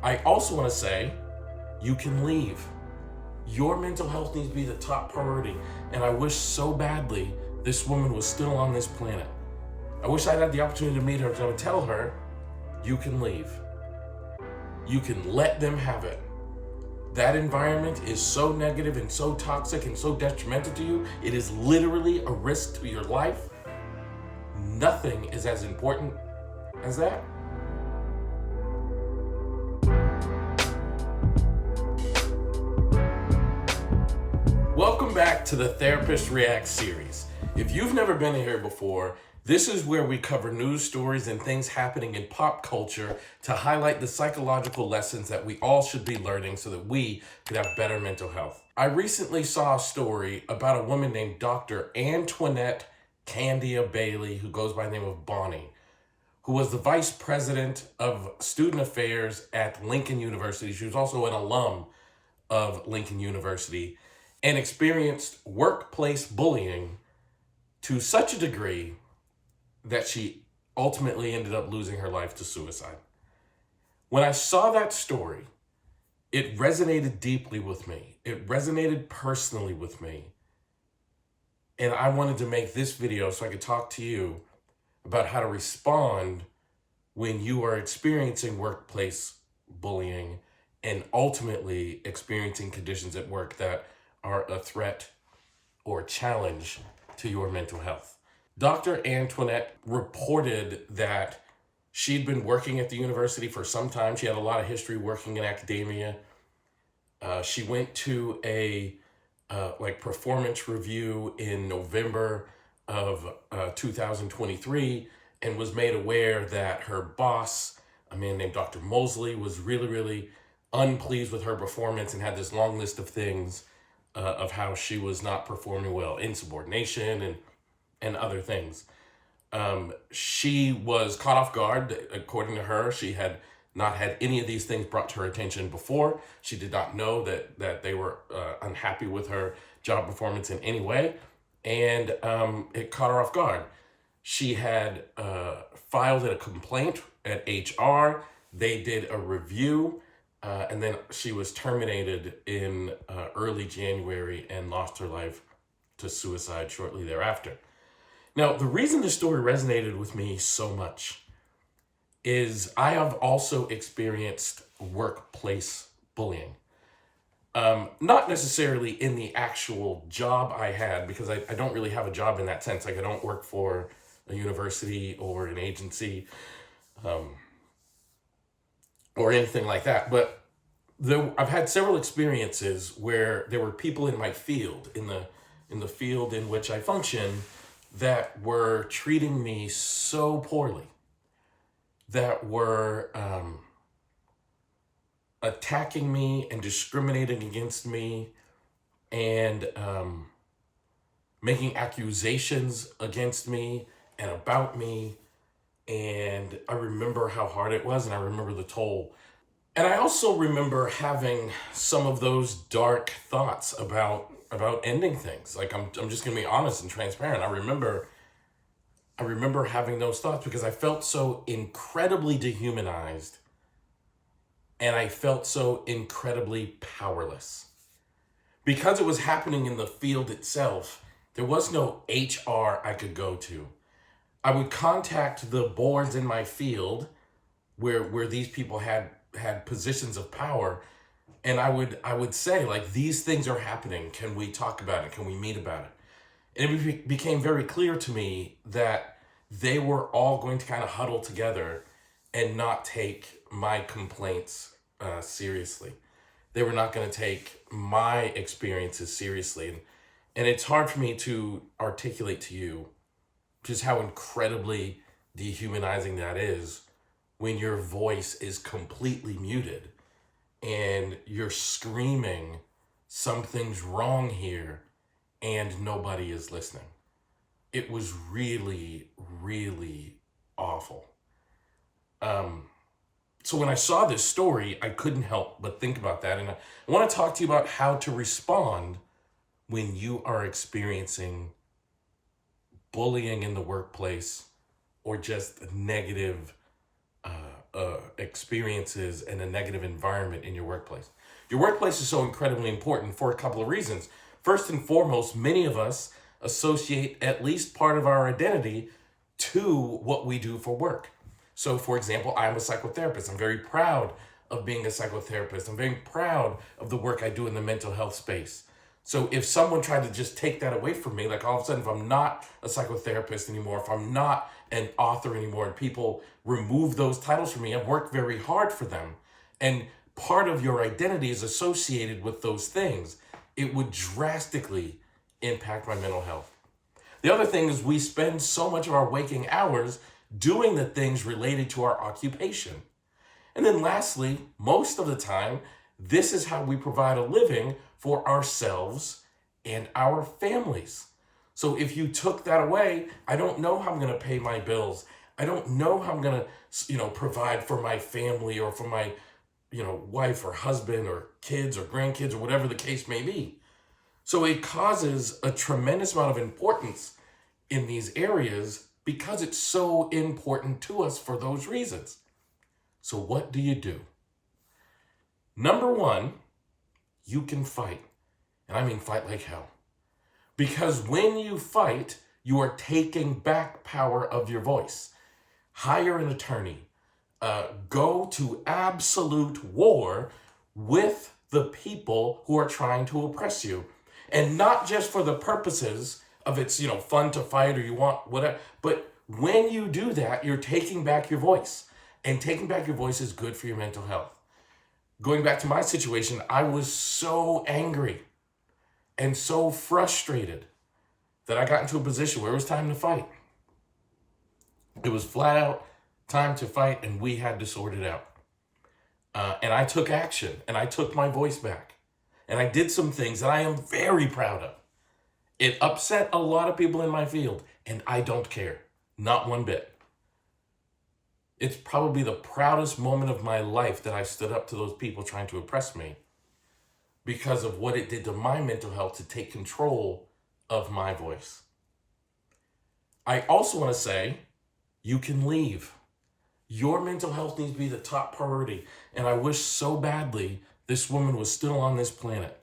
I also want to say you can leave. Your mental health needs to be the top priority. And I wish so badly this woman was still on this planet. I wish I'd had the opportunity to meet her, because I would tell her, you can leave. You can let them have it. That environment is so negative and so toxic and so detrimental to you. It is literally a risk to your life. Nothing is as important as that. Welcome back to the Therapist React series. If you've never been here before, this is where we cover news stories and things happening in pop culture to highlight the psychological lessons that we all should be learning so that we could have better mental health. I recently saw a story about a woman named Dr. Antoinette Candia-Bailey, who goes by the name of Bonnie, who was the vice president of student affairs at Lincoln University. She was also an alum of Lincoln University and experienced workplace bullying to such a degree that she ultimately ended up losing her life to suicide. When I saw that story, it resonated deeply with me. It resonated personally with me. And I wanted to make this video so I could talk to you about how to respond when you are experiencing workplace bullying and ultimately experiencing conditions at work that are a threat or challenge to your mental health. Dr. Antoinette reported that she'd been working at the university for some time. She had a lot of history working in academia. She went to a performance review in November of 2023 and was made aware that her boss, a man named Dr. Mosley, was really unpleased with her performance and had this long list of things of how she was not performing well, insubordination and other things. She was caught off guard. According to her, she had not had any of these things brought to her attention before. She did not know that they were unhappy with her job performance in any way, and it caught her off guard. She had filed a complaint at HR. They did a review, and then she was terminated in early January and lost her life to suicide shortly thereafter. Now, the reason this story resonated with me so much is I have also experienced workplace bullying. Not necessarily in the actual job I had, because I don't really have a job in that sense. Like, I don't work for a university or an agency or anything like that. But I've had several experiences where there were people in my field, in the field in which I function, that were treating me so poorly, that were attacking me and discriminating against me and making accusations against me and about me. And I remember how hard it was, and I remember the toll. And I also remember having some of those dark thoughts about ending things. Like, I'm just gonna be honest and transparent. I remember having those thoughts because I felt so incredibly dehumanized and I felt so incredibly powerless. Because it was happening in the field itself, there was no HR I could go to. I would contact the boards in my field where these people had positions of power, and I would say, like, these things are happening. Can we talk about it? Can we meet about it? And it became very clear to me that they were all going to kind of huddle together and not take my complaints seriously. They were not going to take my experiences seriously. And it's hard for me to articulate to you just how incredibly dehumanizing that is when your voice is completely muted and you're screaming, something's wrong here, and nobody is listening. It was really awful. So when I saw this story, I couldn't help but think about that. And I want to talk to you about how to respond when you are experiencing bullying in the workplace or just negative experiences and a negative environment in your workplace. Your workplace is so incredibly important for a couple of reasons. First and foremost, many of us associate at least part of our identity to what we do for work. So, for example, I'm a psychotherapist. I'm very proud of being a psychotherapist. I'm very proud of the work I do in the mental health space. So if someone tried to just take that away from me, like all of a sudden, if I'm not a psychotherapist anymore, if I'm not an author anymore, and people remove those titles from me, I've worked very hard for them. And part of your identity is associated with those things. It would drastically impact my mental health. The other thing is we spend so much of our waking hours doing the things related to our occupation. And then lastly, most of the time, this is how we provide a living for ourselves and our families. So if you took that away, I don't know how I'm going to pay my bills. I don't know how I'm going to, provide for my family or for my, wife or husband or kids or grandkids or whatever the case may be. So it causes a tremendous amount of importance in these areas because it's so important to us for those reasons. So what do you do? Number one, you can fight. And I mean fight like hell. Because when you fight, you are taking back power of your voice. Hire an attorney. Go to absolute war with the people who are trying to oppress you. And not just for the purposes of it's, fun to fight or you want whatever. But when you do that, you're taking back your voice. And taking back your voice is good for your mental health. Going back to my situation, I was so angry and so frustrated that I got into a position where it was time to fight. It was flat out time to fight, and we had to sort it out. And I took action, and I took my voice back. And I did some things that I am very proud of. It upset a lot of people in my field, and I don't care. Not one bit. It's probably the proudest moment of my life that I stood up to those people trying to oppress me because of what it did to my mental health to take control of my voice. I also want to say, you can leave. Your mental health needs to be the top priority. And I wish so badly this woman was still on this planet.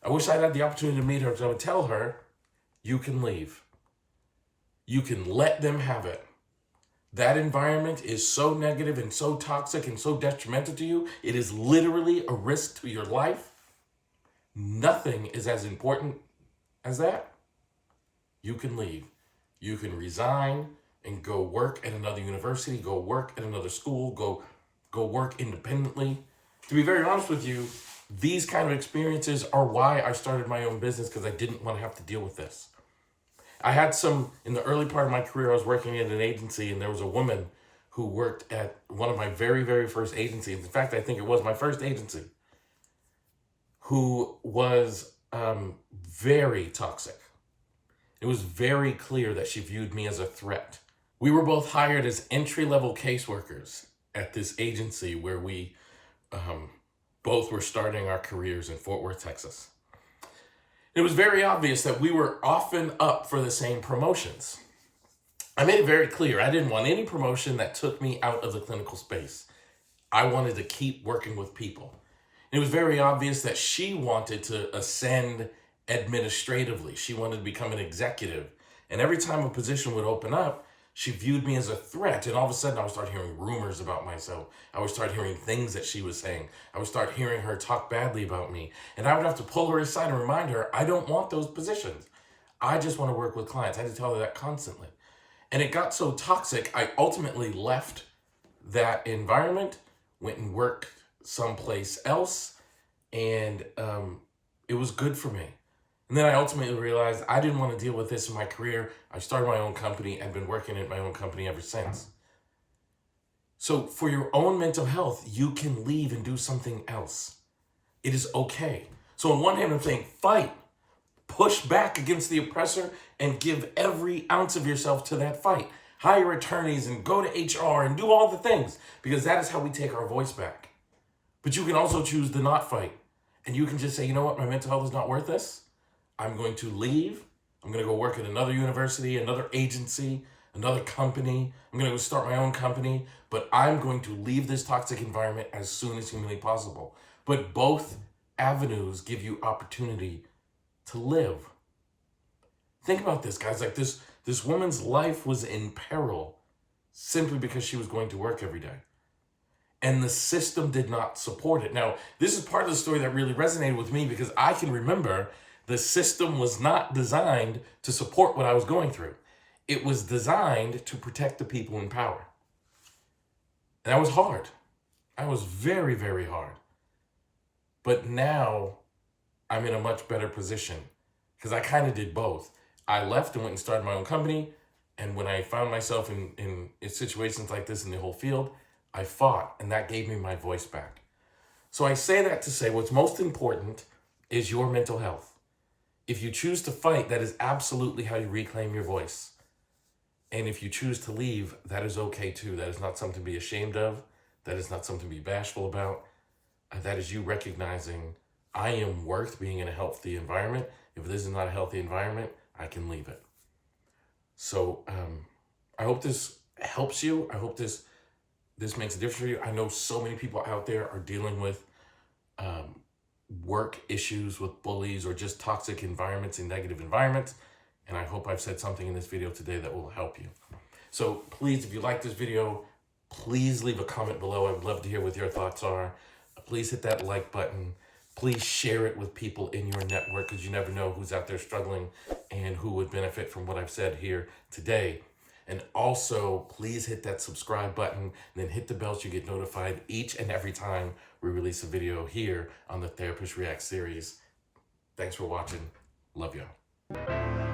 I wish I'd had the opportunity to meet her because I would tell her, you can leave. You can let them have it. That environment is so negative and so toxic and so detrimental to you. It is literally a risk to your life. Nothing is as important as that. You can leave. You can resign and go work at another university, go work at another school, go work independently. To be very honest with you, these kind of experiences are why I started my own business, because I didn't want to have to deal with this. I had in the early part of my career, I was working at an agency, and there was a woman who worked at one of my very, very first agencies. In fact, I think it was my first agency, who was very toxic. It was very clear that she viewed me as a threat. We were both hired as entry-level caseworkers at this agency where we both were starting our careers in Fort Worth, Texas. It was very obvious that we were often up for the same promotions. I made it very clear I didn't want any promotion that took me out of the clinical space. I wanted to keep working with people. It was very obvious that she wanted to ascend administratively. She wanted to become an executive. And every time a position would open up, she viewed me as a threat. And all of a sudden, I would start hearing rumors about myself. I would start hearing things that she was saying. I would start hearing her talk badly about me. And I would have to pull her aside and remind her, I don't want those positions. I just want to work with clients. I had to tell her that constantly. And it got so toxic, I ultimately left that environment, went and worked someplace else, and it was good for me. And then I ultimately realized I didn't want to deal with this in my career. I started my own company and been working at my own company ever since. So for your own mental health, you can leave and do something else. It is okay. So on one hand, I'm saying fight, push back against the oppressor, and give every ounce of yourself to that fight. Hire attorneys and go to HR and do all the things, because that is how we take our voice back. But you can also choose to not fight. And you can just say, you know what, my mental health is not worth this. I'm going to leave. I'm going to go work at another university, another agency, another company. I'm going to go start my own company, but I'm going to leave this toxic environment as soon as humanly possible. But both avenues give you opportunity to live. Think about this, guys. Like this woman's life was in peril simply because she was going to work every day. And the system did not support it. Now, this is part of the story that really resonated with me because I can remember the system was not designed to support what I was going through. It was designed to protect the people in power. And that was hard. That was very, very hard. But now I'm in a much better position because I kind of did both. I left and went and started my own company. And when I found myself in situations like this in the whole field, I fought, and that gave me my voice back. So I say that to say what's most important is your mental health. If you choose to fight, that is absolutely how you reclaim your voice. And if you choose to leave, that is okay too. That is not something to be ashamed of. That is not something to be bashful about. That is you recognizing I am worth being in a healthy environment. If this is not a healthy environment, I can leave it. So I hope this helps you. I hope this makes a difference for you. I know so many people out there are dealing with work issues with bullies or just toxic environments and negative environments. And I hope I've said something in this video today that will help you. So please, if you like this video, please leave a comment below. I would love to hear what your thoughts are. Please hit that like button. Please share it with people in your network because you never know who's out there struggling and who would benefit from what I've said here today. And also, please hit that subscribe button and then hit the bell so you get notified each and every time we release a video here on the Therapist React series. Thanks for watching. Love y'all.